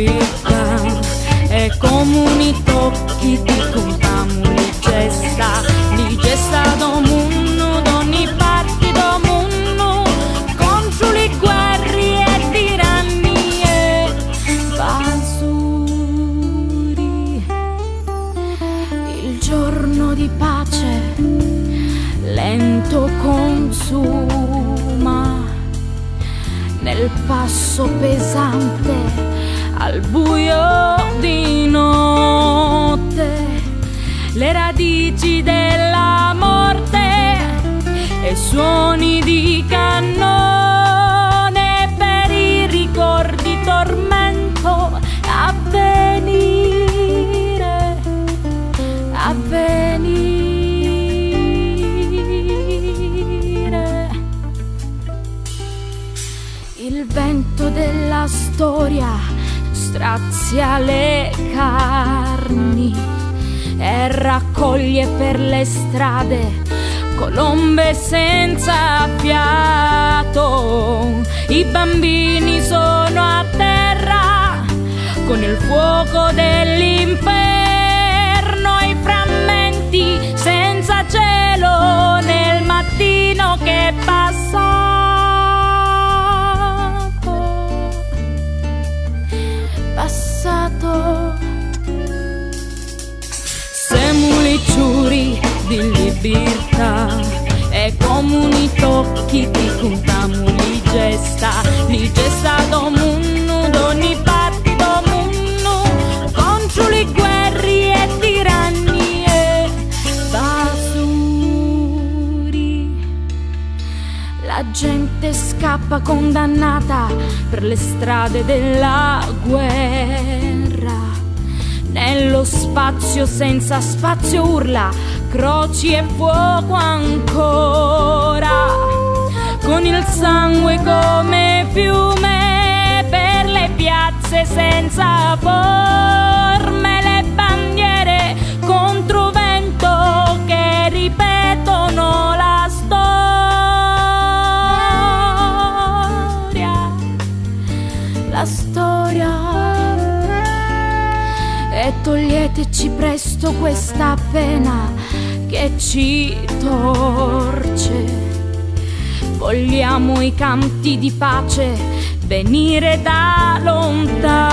libertà e comuni tocchi di contamu li gesta do munno d'ogni parte do munno contro le guerre e tirannie basuri. Il giorno di pace lento consuma nel passo pesante al buio di notte le radici della morte e suoni di cannone per i ricordi tormento avvenire, avvenire. Il vento della storia strazia le carni e raccoglie per le strade colombe senza fiato. I bambini sono a terra con il fuoco dell'inferno, i frammenti senza cielo nel mattino che è passato. Semuli ciuri di libertà e comuni tocchi di contamu li gesta do munno d'ogni parte do munno contro le guerre e tirannie basuri. La gente scappa condannata per le strade della guerra. Nello spazio senza spazio urla, croci e fuoco ancora, con il sangue come fiume per le piazze senza forme, le bandiere contro vento che ripetono la storia. E toglieteci presto questa pena che ci torce. Vogliamo i canti di pace venire da lontano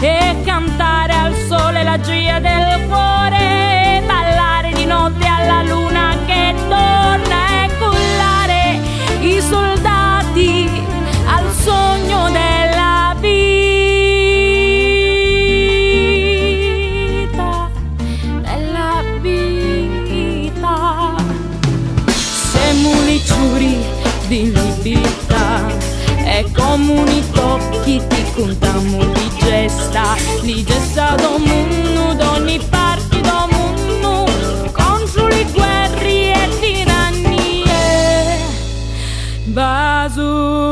e cantare al sole la gioia del cuore, ballare di notte alla luna che torna e cullare i soldati al sogno della vita. Ciuri di libertà e comuni tocchi di contamu li gesta do munno d'ogni parte do munno contro le guerre e tirannie basuri.